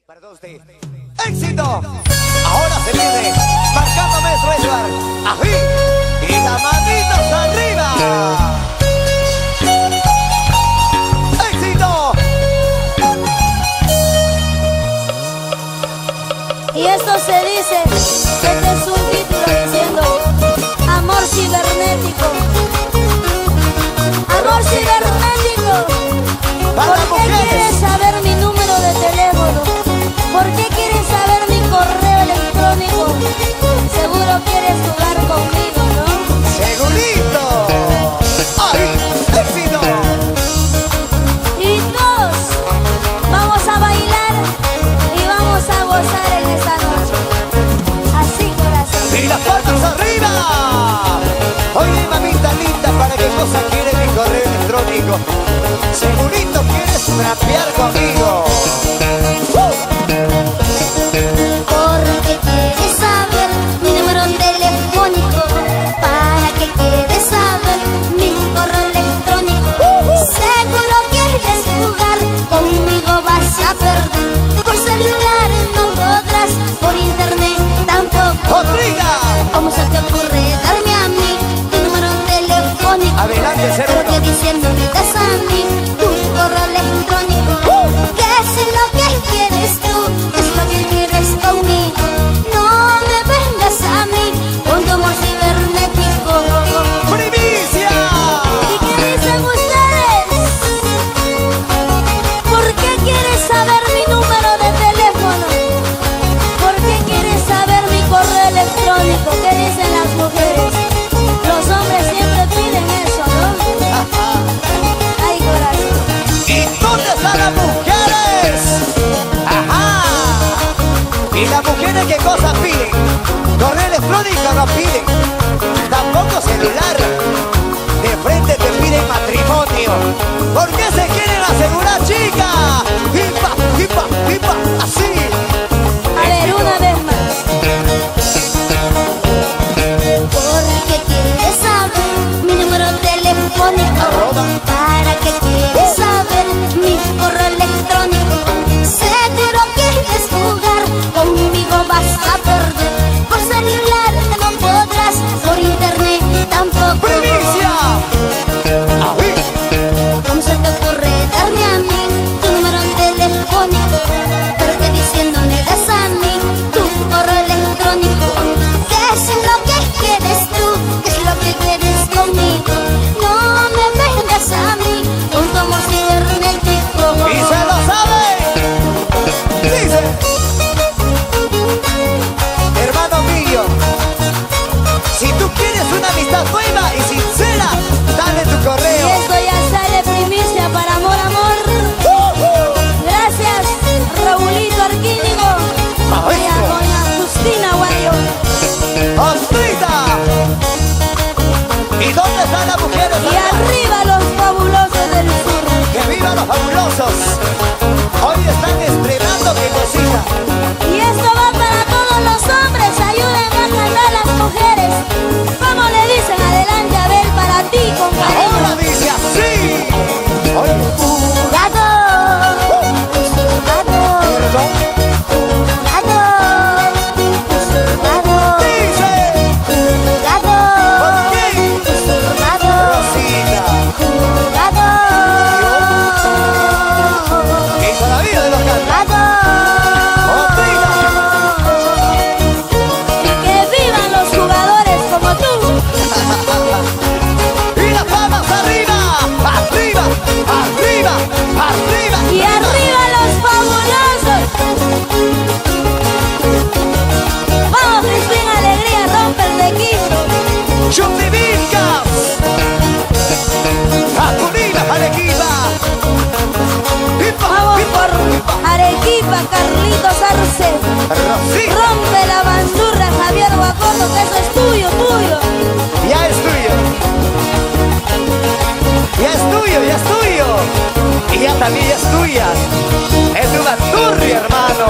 Para todos ustedes. ¡Éxito! Ahora se viene marcando Maestro Edward. ¡Ají! Y las manitos arriba. ¡Éxito! Y esto se dice, este es un título diciendo amor cibernético. Amor cibernético. ¿Por qué quieres saber mi número de teléfono? ¿Por qué quieres saber mi correo electrónico? Seguro quieres jugar conmigo, ¿no? ¡Segurito! ¡Ay! ¡Éxito! Y todos vamos a bailar y vamos a gozar en esta noche. Así, corazón. ¡Y las palmas arriba! Oye, mamita linda, ¿para qué cosa quieres mi correo electrónico? Segurito quieres rapear conmigo. Porque quieres saber mi número telefónico, para que quieres saber mi correo electrónico. Seguro quieres jugar conmigo, vas a perder. Por celular no podrás, por internet tampoco. ¡Otriga! ¿Cómo se te ocurre darme a mí tu número telefónico? Adelante, cero Pero uno. que diciendo me das a mí tu correo electrónico. ¿Qué es lo que quieres tú? ¿Qué es lo que quieres conmigo? No me vengas a mí con tu amor cibernético. ¡Primicia! ¿Y qué dicen ustedes? ¿Por qué quieres saber mi número de teléfono? ¿Por qué quieres saber mi correo electrónico? ¿Qué dicen las mujeres? Los hombres siempre piden eso, ¿no? Ay, corazón. ¿Y dónde están las mujeres? ¡Ajá! ¿Y las mujeres qué cosas piden? Correo electrónico no piden, tampoco celular. De frente te piden matrimonio. ¿Por qué se quieren asegurar, chica? ¡Hipa, hipa, hipa! ¡Así! A ver, una vez más. Porque quieres saber mi número telefónico, para que quieres saber mi correo electrónico. Seguro quieres jugar conmigo, vas a perder. Por celular no podrás, por internet tampoco. ¡Primicia! ¡Ají! ¿Cómo se te ocurre darme a mí tu número telefónico? Pero que diciendo me das a mí tu correo electrónico. ¿Qué es lo que quieres tú? ¿Qué es lo que quieres conmigo? No me vengas a mí con tu amor cibernético. ¡Y se lo sabe! Dice, hermano mío, si tú quieres una amistad nueva y sincera, dale tu Y correo. esto ya sale primicia para amor, amor. Gracias, Raulito Arquínigo. Y a doña Justina Guayo. ¡Ostrita! ¿Y dónde están las mujeres? Y arriba los fabulosos del sur. ¡Que vivan los fabulosos! Hoy están estrenando qué cosita. Y esto va para todos los hombres. Ayuden a cantar las mujeres. ¿Cómo le dicen? Adelante, a ver, para ti, con cariño. Ahora dice así. Oye, Jugador, jugador, perdón, jugador, jugador, dice. jugador, ¿Por qué? jugador. Rosita. Jugador, Y todavía de los cantantes. ¡Ostrita! Y que vivan los jugadores como tú. ¡Y las palmas arriba! ¡Arriba! ¡Arriba! ¡Arriba! Y arriba los fabulosos. Vamos, Cristina Alegría, rompe el tequillo. ¡Chutivincas! ¡Acunila, Arequipa! ¡Hipa, Vamos hipa, por hipa! Arequipa, Carlitos Arce. ¡Rosita! Rompe la bandurra, Javier Guacoto, que eso es tuyo, tuyo. ¡Ya es tuyo! ¡Ya es tuyo, ya es tuyo! Y ya también es tuya. Es de una turria, hermano.